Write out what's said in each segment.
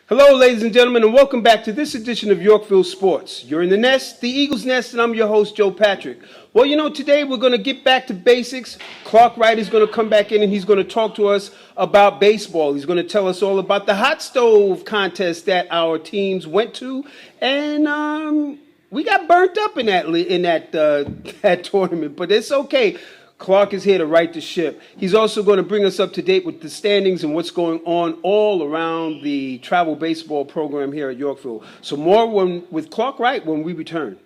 Hello, ladies and gentlemen, and welcome back to this edition of Yorkville Sports. You're in the nest, the Eagles Nest, and I'm your host, Joe Patrick. Well, today we're going to get back to basics. Clark Wright is going to come back in and he's going to talk to us about baseball. He's going to tell us all about the hot stove contest that our teams went to, and we got burnt up in that tournament, but it's okay. Clark is here to right the ship. He's also going to bring us up to date with the standings and what's going on all around the travel baseball program here at Yorkville. So more with Clark Wright when we return.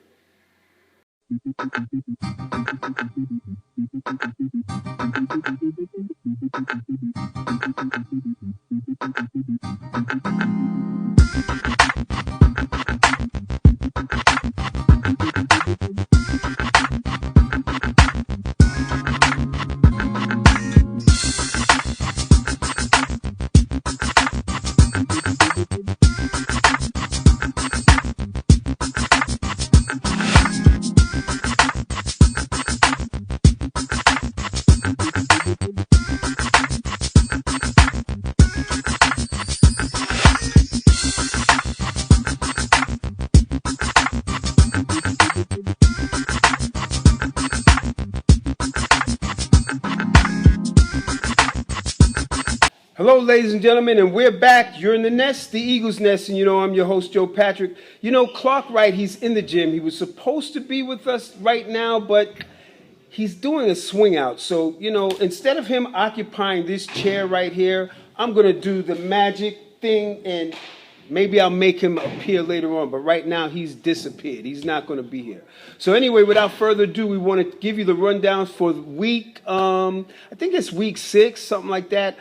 Hello, ladies and gentlemen, and we're back. You're in the nest, the Eagles Nest, and I'm your host, Joe Patrick. Clark Wright, he's in the gym. He was supposed to be with us right now, but he's doing a swing out. So, instead of him occupying this chair right here, I'm going to do the magic thing, and maybe I'll make him appear later on, but right now he's disappeared. He's not going to be here. So anyway, without further ado, we want to give you the rundown for week, I think it's week 6, something like that,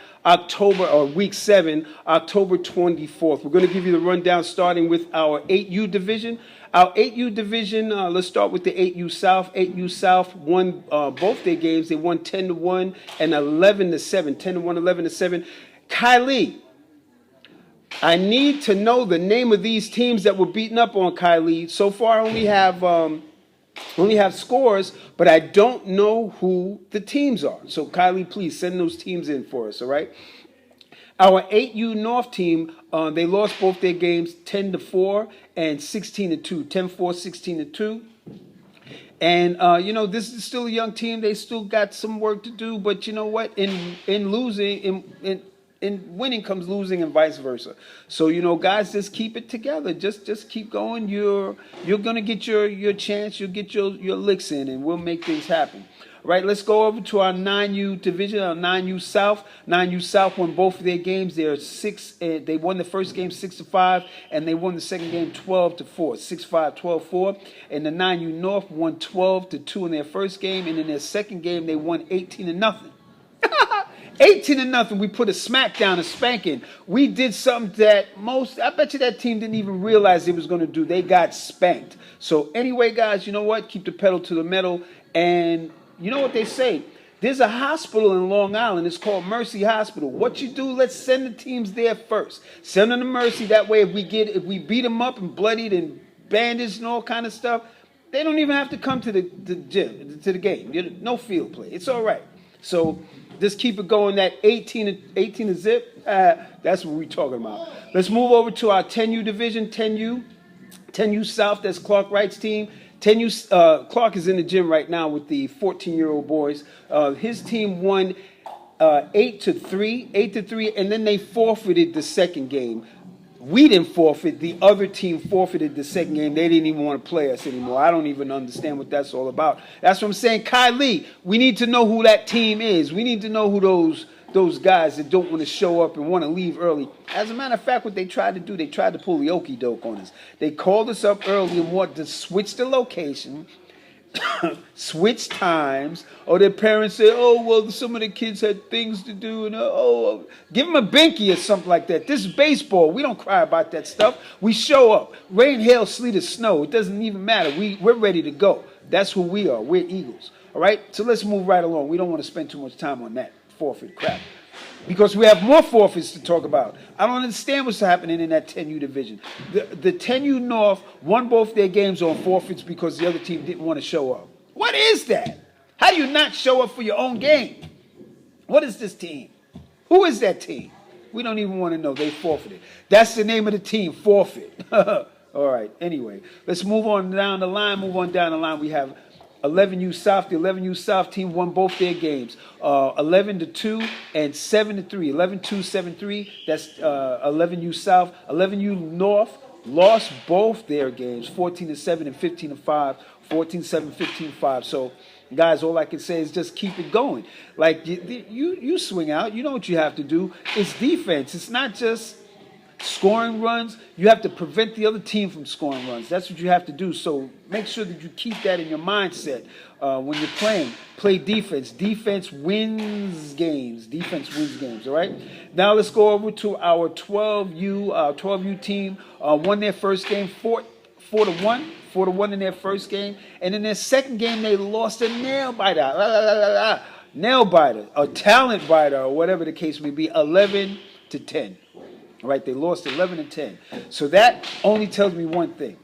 week 7, October 24th. We're going to give you the rundown starting with our 8U division. Our 8U division, let's start with the 8U South. 8U South won both their games. They won 10-1 and 11-7. 10-1, 11-7. Kylie, I need to know the name of these teams that were beaten up on Kylie. So far, I only have scores, but I don't know who the teams are. So Kylie, please send those teams in for us. All right. Our 8U North team, they lost both their games 10-4 and 16-2. 10-4, 16-2. And this is still a young team. They still got some work to do. But you know what? In winning comes losing and vice versa. So, guys, just keep it together. Just keep going. You're going to get your chance. You'll get your licks in, and we'll make things happen. All right, let's go over to our 9U division, our 9U South. 9U South won both of their games. They won the first game 6-5, and they won the second game 12-4. 6-5, 12-4. And the 9U North won 12-2 in their first game, and in their second game they won 18-0. 18-0, we put a smackdown, a spanking. We did something that I bet you that team didn't even realize they was going to do. They got spanked. So anyway, guys, you know what? Keep the pedal to the metal. And you know what they say? There's a hospital in Long Island. It's called Mercy Hospital. What you do, let's send the teams there first. Send them to Mercy. That way, if we beat them up and bloodied and bandaged and all kind of stuff, they don't even have to come to the gym, to the game. No field play. It's all right. So just keep it going. That 18 zip, that's what we're talking about. Let's move over to our 10U division, 10U South. That's Clark Wright's team. 10U Clark is in the gym right now with the 14-year-old boys. His team won 8-3, and then they forfeited the second game. We didn't forfeit. The other team forfeited the second game. They didn't even want to play us anymore. I don't even understand what that's all about. That's what I'm saying. Kylie, we need to know who that team is. We need to know who those guys that don't want to show up and want to leave early. As a matter of fact, what they tried to do, they tried to pull the okie doke on us. They called us up early and wanted to switch the location, switch times, or their parents said, oh, well, some of the kids had things to do, and give them a binky or something like that. This is baseball. We don't cry about that stuff. We show up. Rain, hail, sleet, or snow. It doesn't even matter. We're ready to go. That's who we are. We're Eagles. All right? So let's move right along. We don't want to spend too much time on that forfeit crap, because we have more forfeits to talk about. I don't understand what's happening in that 10U division. The 10U North won both their games on forfeits because the other team didn't want to show up. What is that? How do you not show up for your own game? What is this team? Who is that team? We don't even want to know. They forfeited. That's the name of the team, forfeit. All right. Anyway, let's move on down the line. We have 11U South. The 11U South team won both their games, 11-2 and 7-3. 11-2, 7-3. That's 11U South. 11U North lost both their games, 14-7 and 15-5. 14-7, 15-5. So, guys, all I can say is just keep it going. Like you swing out. You know what you have to do. It's defense. It's not just scoring runs. You have to prevent the other team from scoring runs. That's what you have to do. So make sure that you keep that in your mindset when you're playing. Play defense. Defense wins games. Defense wins games. All right. Now let's go over to our 12U team. Won their first game 4-1. 4-1 in their first game, and in their second game they lost a nail biter, a talent biter, or whatever the case may be, 11-10. All right, they lost 11-10. So that only tells me one thing: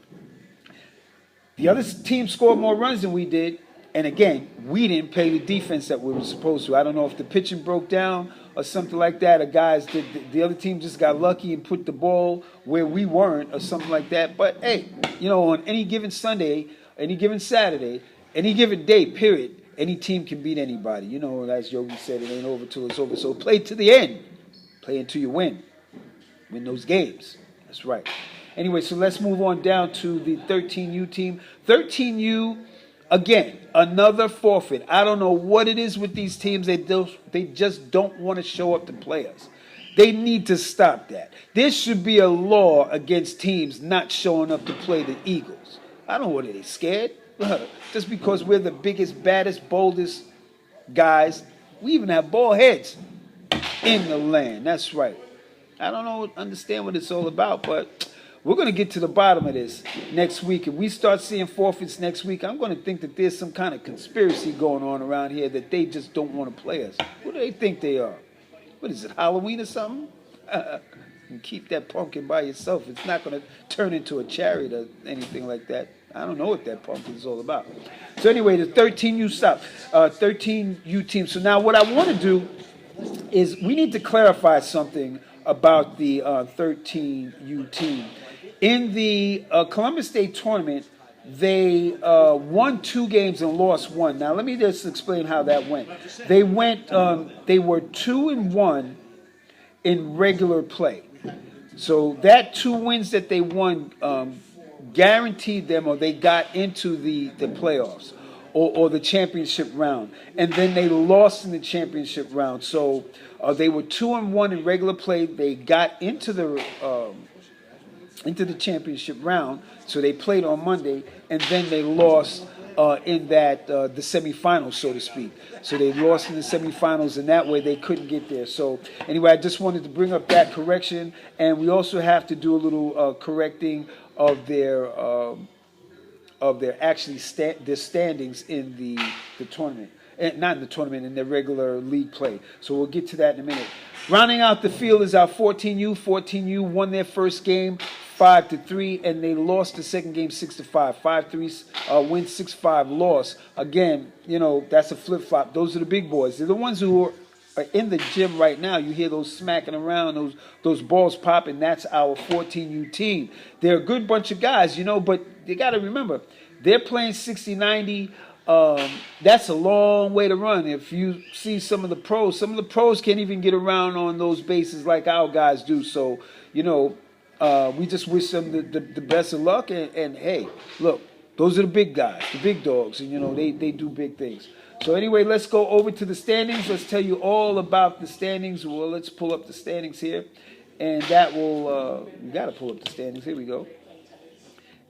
the other team scored more runs than we did, and again, we didn't play the defense that we were supposed to. I don't know if the pitching broke down or something like that, or guys, the other team just got lucky and put the ball where we weren't, or something like that. But hey, on any given Sunday, any given Saturday, any given day, period, any team can beat anybody. As Yogi said, it ain't over till it's over. So play to the end. Play until you win. Win those games. That's right. Anyway, so let's move on down to the 13U team. 13U, again, another forfeit. I don't know what it is with these teams. They just don't want to show up to play us. They need to stop that. There should be a law against teams not showing up to play the Eagles. I don't know what are they scared. Just because we're the biggest, baddest, boldest guys. We even have bald heads in the land. That's right. I don't understand what it's all about, but we're going to get to the bottom of this next week. If we start seeing forfeits next week, I'm going to think that there's some kind of conspiracy going on around here that they just don't want to play us. Who do they think they are? What is it, Halloween or something? And keep that pumpkin by yourself. It's not going to turn into a chariot or anything like that. I don't know what that pumpkin is all about. So anyway, the 13U South, 13U team. So now what I want to do is we need to clarify something about the 13U team. In the Columbus State tournament, they won 2 games and lost 1. Now let me just explain how that went. They were 2-1 in regular play. So that 2 wins that they won guaranteed them, or they got into the playoffs or the championship round. And then they lost in the championship round. So they were 2-1 in regular play. They got into the championship round. So they played on Monday, and then they lost in that the semifinals, so to speak. So they lost in the semifinals, and that way they couldn't get there. So anyway, I just wanted to bring up that correction, and we also have to do a little correcting of their their standings in the tournament. Not in the tournament, in their regular league play. So we'll get to that in a minute. Rounding out the field is our 14U. 14U won their first game 5-3, and they lost the second game 6-5. 5-3 win, 6-5 loss. Again, that's a flip-flop. Those are the big boys. They're the ones who are in the gym right now. You hear those smacking around, those balls popping. That's our 14U team. They're a good bunch of guys, but you got to remember, they're playing 60-90. That's a long way to run. If you see some of the pros can't even get around on those bases like our guys do. So, we just wish them the best of luck. And hey, look, those are the big guys, the big dogs, and they do big things. So anyway, let's go over to the standings. Let's tell you all about the standings. Well, let's pull up the standings here, and that will we got to pull up the standings. Here we go.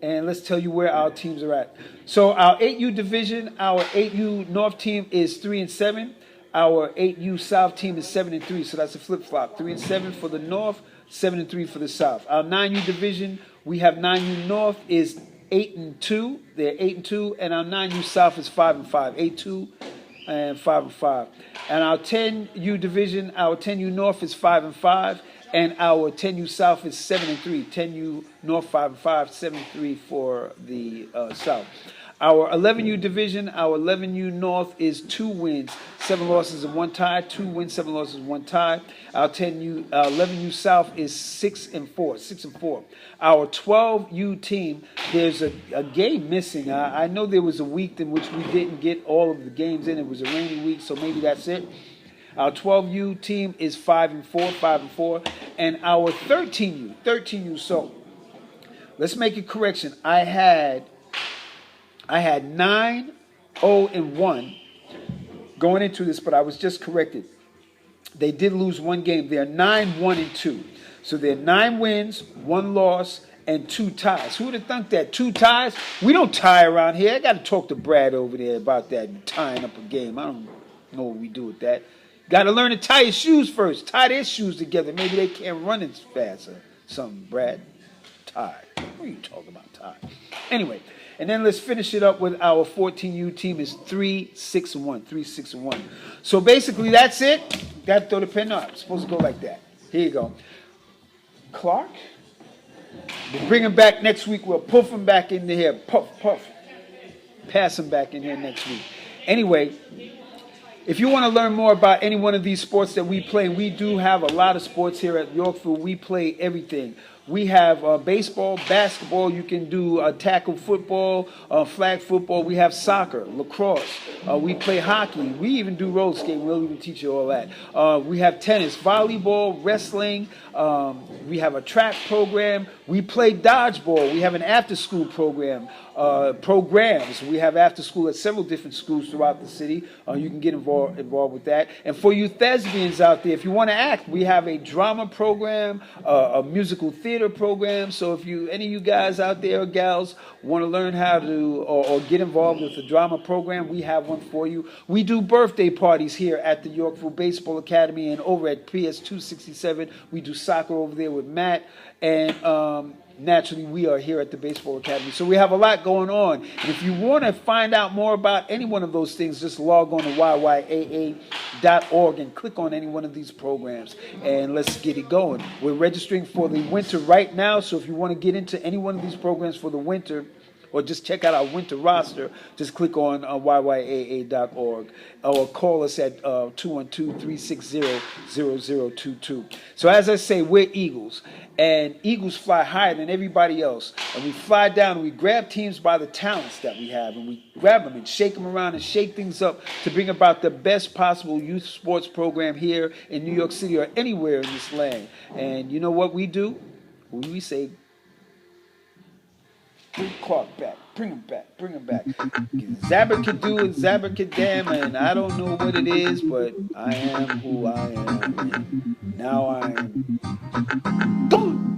And let's tell you where our teams are at. So our 8U division, our 8U North team is 3-7. Our 8U South team is 7-3. So that's a flip-flop. 3-7 for the North, 7-3 for the South. Our 9U division, we have 9U North is 8-2. They're 8-2, and our 9U South is 5-5. 8-2 and 5-5. And our 10U division, our 10U North is 5-5. And our 10U South is 7-3. 10U North 5-5, 7-3 for the South. Our 11U division, our 11U North is 2 wins, 7 losses, and 1 tie. 2 wins, 7 losses, 1 tie. Our 11U South is 6-4, 6-4. Our 12U team, there's a game missing. I know there was a week in which we didn't get all of the games in. It was a rainy week, so maybe that's it. Our 12U team is 5-4, 5-4, and our 13U. So let's make a correction. I had 9-0-1 going into this, but I was just corrected. They did lose 1 game. They're 9-1-2. So they're 9 wins, 1 loss, and 2 ties. Who would have thunk that? 2 ties? We don't tie around here. I got to talk to Brad over there about that tying up a game. I don't know what we do with that. Got to learn to tie his shoes first. Tie their shoes together. Maybe they can't run as fast or something, Brad. Tie. What are you talking about, tie? Anyway, and then let's finish it up with our 14U team is 3-6-1. 3-6-1. So basically that's it. Got to throw the pen up. It's supposed to go like that. Here you go. Clark. We'll bring him back next week. We'll puff him back in here. Puff, puff. Pass him back in here next week. Anyway, if you want to learn more about any one of these sports that we play, we do have a lot of sports here at Yorkville. We play everything. We have baseball, basketball. You can do tackle football, flag football. We have soccer, lacrosse. We play hockey. We even do roller skating. We'll even teach you all that. We have tennis, volleyball, wrestling. We have a track program. We play dodgeball. We have an after-school program. Programs. We have after school at several different schools throughout the city. You can get involved with that. And for you thespians out there, if you want to act, we have a drama program, a musical theater program. So if any of you guys out there or gals want to learn how to or get involved with the drama program, we have one for you. We do birthday parties here at the Yorkville Baseball Academy, and over at PS 267 we do soccer over there with Matt, and naturally, we are here at the Baseball Academy. So we have a lot going on. And if you want to find out more about any one of those things, just log on to YYAA.org and click on any one of these programs. And let's get it going. We're registering for the winter right now. So if you want to get into any one of these programs for the winter, or just check out our winter roster, just click on YYAA.org or call us at 212-360-0022. So as I say, we're Eagles, and Eagles fly higher than everybody else. And we fly down and we grab teams by the talents that we have, and we grab them and shake them around and shake things up to bring about the best possible youth sports program here in New York City or anywhere in this land. And you know what we do? We say, bring Clark back. Bring him back. Bring him back. Zabrakadu and Zabrakadam, and I don't know what it is, but I am who I am. And now I am gone.